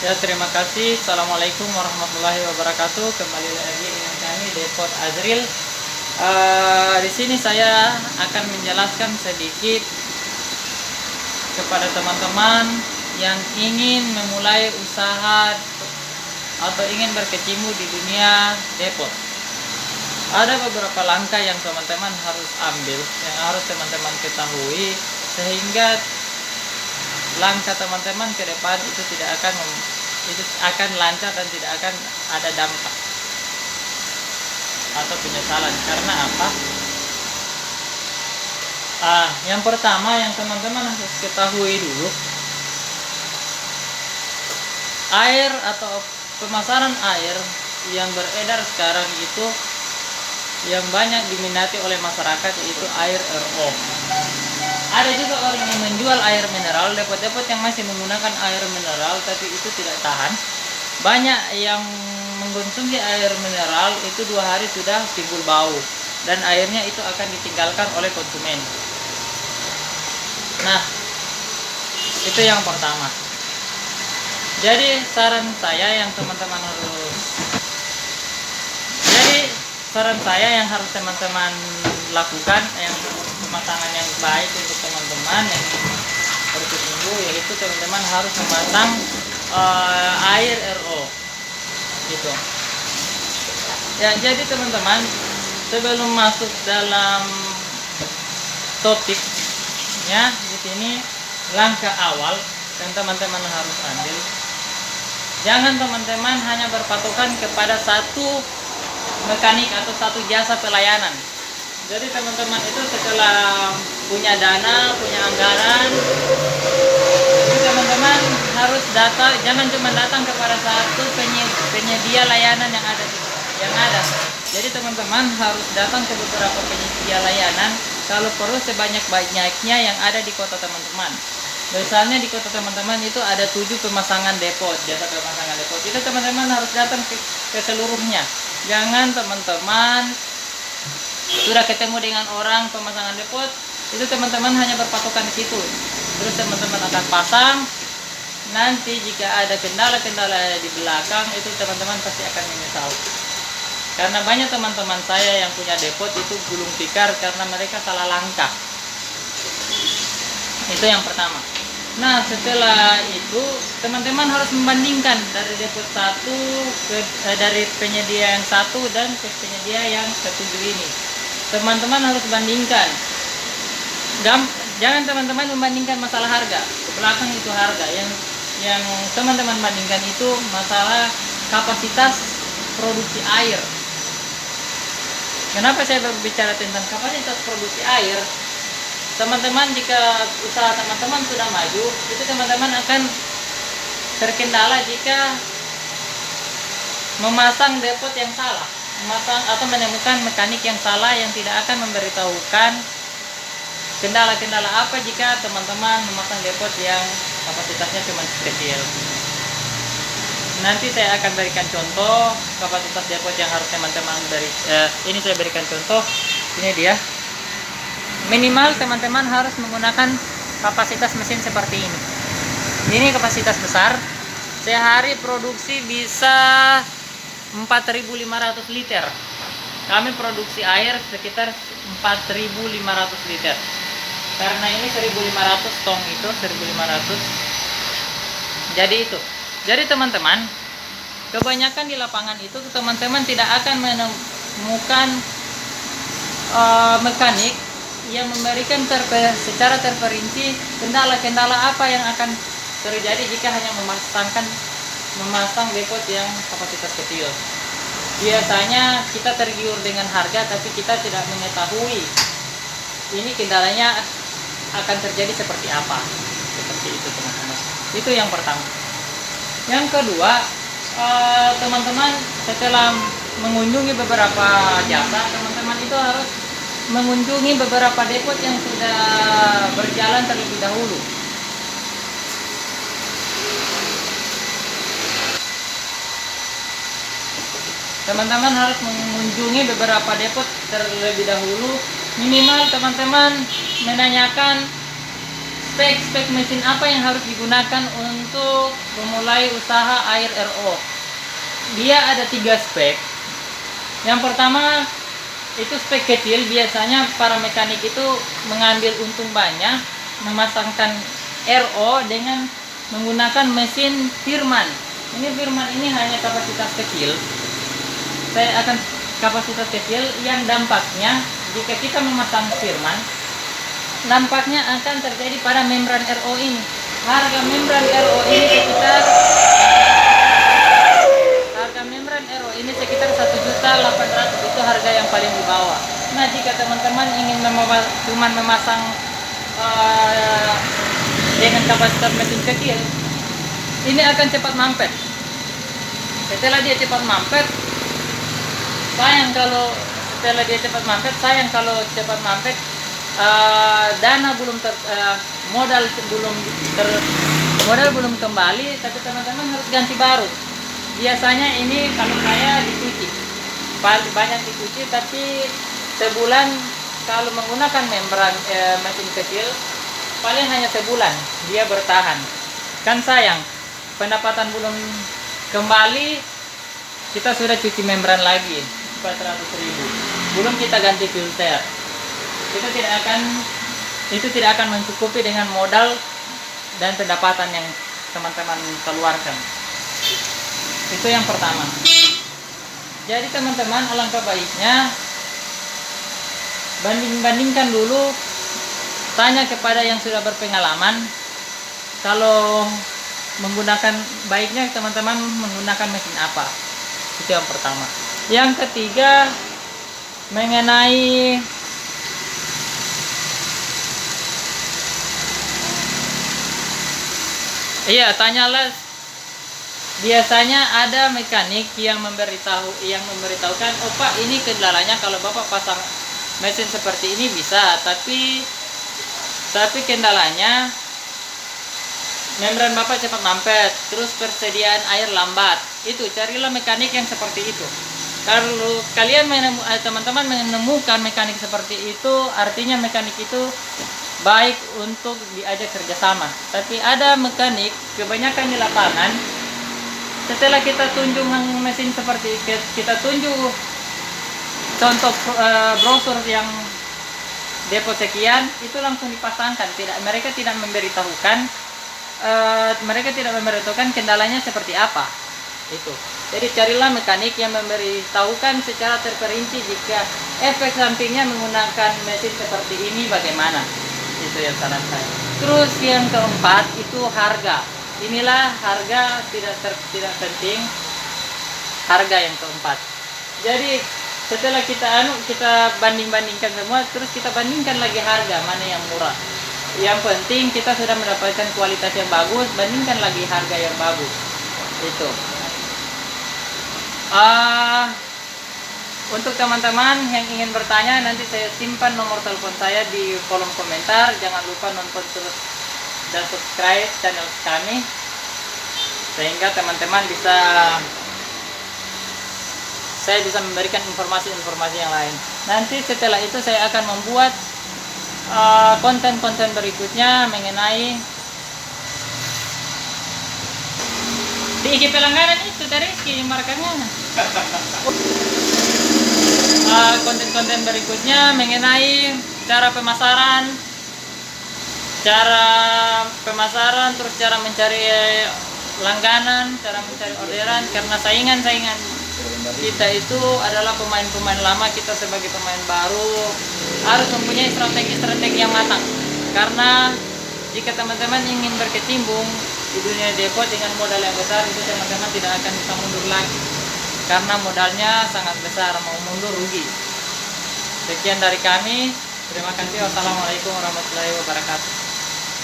Ya, terima kasih. Assalamualaikum warahmatullahi wabarakatuh. Kembali lagi dengan kami Depot Azril. Di sini saya akan menjelaskan sedikit kepada teman-teman yang ingin memulai usaha atau ingin berkecimpung di dunia depot. Ada beberapa langkah yang teman-teman harus ambil, yang harus teman-teman ketahui, sehingga langkah teman-teman ke depan itu akan lancar dan tidak akan ada dampak atau penyesalan. Karena apa? Yang pertama yang teman-teman harus ketahui dulu, air atau pemasaran air yang beredar sekarang itu yang banyak diminati oleh masyarakat yaitu air RO. Ada juga orang yang menjual air mineral, depot-depot yang masih menggunakan air mineral tapi itu tidak tahan. Banyak yang mengkonsumsi air mineral itu 2 hari sudah timbul bau dan airnya itu akan ditinggalkan oleh konsumen. Nah, itu yang pertama. Jadi saran saya yang harus teman-teman lakukan, yang pemasangan yang baik untuk teman-teman yang berkecimpung, yaitu teman-teman harus memasang air RO gitu ya. Jadi teman-teman, sebelum masuk dalam topiknya, di sini langkah awal yang teman-teman harus ambil, jangan teman-teman hanya berpatokan kepada satu mekanik atau satu jasa pelayanan. Jadi teman-teman itu setelah punya dana, punya anggaran, teman-teman harus jangan cuma datang kepada satu penyedia layanan yang ada. Jadi teman-teman harus datang ke beberapa penyedia layanan, kalau perlu sebanyak-banyaknya yang ada di kota teman-teman. Misalnya di kota teman-teman itu ada 7 pemasangan depot, jasa pemasangan depot. Itu teman-teman harus datang ke seluruhnya. Jangan teman-teman sudah ketemu dengan orang pemasangan depot, itu teman-teman hanya berpatokan di situ. Terus teman-teman akan pasang. Nanti jika ada kendala-kendala di belakang, itu teman-teman pasti akan menyesal. Karena banyak teman-teman saya yang punya depot itu gulung tikar karena mereka salah langkah. Itu yang pertama. Nah, setelah itu teman-teman harus membandingkan dari depot dari penyedia yang satu dan ke penyedia yang ketujuh ini. Teman-teman harus bandingkan. Jangan teman-teman membandingkan masalah harga. Ke belakang itu harga. Yang teman-teman bandingkan itu masalah kapasitas produksi air. Kenapa saya berbicara tentang kapasitas produksi air? Teman-teman, jika usaha teman-teman sudah maju, itu teman-teman akan terkendala jika memasang depot yang salah, atau menemukan mekanik yang salah yang tidak akan memberitahukan kendala-kendala apa jika teman-teman memasang depot yang kapasitasnya cuma kecil. Nanti saya akan berikan contoh kapasitas depot yang harus teman-teman ini saya berikan contoh. Ini dia. Minimal teman-teman harus menggunakan kapasitas mesin seperti ini. Ini kapasitas besar. Sehari produksi bisa 4.500 liter. Kami produksi air sekitar 4.500 liter. Karena ini 1.500 tong, itu 1.500. Jadi teman-teman, kebanyakan di lapangan itu teman-teman tidak akan menemukan mekanik yang memberikan secara terperinci kendala-kendala apa yang akan terjadi jika hanya memasang depot yang kapasitas kecil. Biasanya kita tergiur dengan harga, tapi kita tidak mengetahui ini kendalanya akan terjadi seperti apa. Seperti itu teman-teman. Itu yang pertama. Yang kedua, teman-teman setelah mengunjungi beberapa jasa, teman-teman itu harus mengunjungi beberapa depot yang sudah berjalan terlebih dahulu. Teman-teman harus mengunjungi beberapa depot terlebih dahulu. Minimal teman-teman menanyakan spek mesin apa yang harus digunakan untuk memulai usaha air RO. Dia ada 3 spek. Yang pertama itu spek kecil. Biasanya para mekanik itu mengambil untung banyak memasangkan RO dengan menggunakan mesin Firman. Ini Firman ini hanya kapasitas kecil. Saya akan kapasitas kecil yang dampaknya jika kita memasang Firman, dampaknya akan terjadi pada membran RO ini. Harga membran RO ini sekitar 1.800.000, itu harga yang paling di bawah. Nah, jika teman-teman ingin cuma memasang dengan kapasitas mesin kecil, ini akan cepat mampet. Setelah dia cepat mampet, sayang kalau cepat mampet, dana belum modal belum kembali, tapi teman-teman harus ganti baru. Biasanya ini kalau saya dicuci, banyak dicuci, tapi sebulan kalau menggunakan membran mesin kecil paling hanya sebulan dia bertahan. Kan sayang, pendapatan belum kembali, kita sudah cuci membran lagi 400.000, belum kita ganti filter. Itu tidak akan mencukupi dengan modal dan pendapatan yang teman-teman keluarkan. Itu yang pertama. Jadi teman-teman, alangkah baiknya bandingkan dulu, tanya kepada yang sudah berpengalaman. Kalau menggunakan, baiknya teman-teman menggunakan mesin apa. Itu yang pertama. Yang ketiga, mengenai tanyalah. Biasanya ada mekanik yang memberitahukan, oh Pak, ini kendalanya kalau Bapak pasang mesin seperti ini bisa, tapi kendalanya membran Bapak cepat mampet, terus persediaan air lambat. Itu carilah mekanik yang seperti itu. Kalau kalian teman-teman menemukan mekanik seperti itu, artinya mekanik itu baik untuk diajak kerjasama. Tapi ada mekanik, kebanyakan di lapangan, setelah kita tunjuk mesin seperti kita tunjuk contoh brosur yang depo sekian, itu langsung dipasangkan. Mereka tidak memberitahukan kendalanya seperti apa. Itu. Jadi carilah mekanik yang memberitahukan secara terperinci jika efek sampingnya menggunakan mesin seperti ini bagaimana. Itu yang saran saya. Terus yang keempat itu harga. Inilah harga tidak penting, harga yang keempat. Jadi setelah kita bandingkan semua, terus kita bandingkan lagi harga mana yang murah. Yang penting kita sudah mendapatkan kualitas yang bagus, bandingkan lagi harga yang bagus. Itu. Untuk teman-teman yang ingin bertanya, nanti saya simpan nomor telepon saya di kolom komentar. Jangan lupa nonton terus dan subscribe channel kami, sehingga teman-teman saya bisa memberikan informasi-informasi yang lain. Nanti setelah itu saya akan membuat konten-konten berikutnya mengenai di IG pelanggaran itu dari markernya. Konten-konten berikutnya mengenai cara pemasaran, terus cara mencari langganan, cara mencari orderan, karena saingan kita itu adalah pemain-pemain lama. Kita sebagai pemain baru harus mempunyai strategi yang matang, karena jika teman-teman ingin berkecimpung di dunia depo dengan modal yang besar, itu teman-teman tidak akan bisa mundur lagi, karena modalnya sangat besar. Mau mundur rugi. Sekian dari kami. Terima kasih. Wassalamualaikum warahmatullahi wabarakatuh.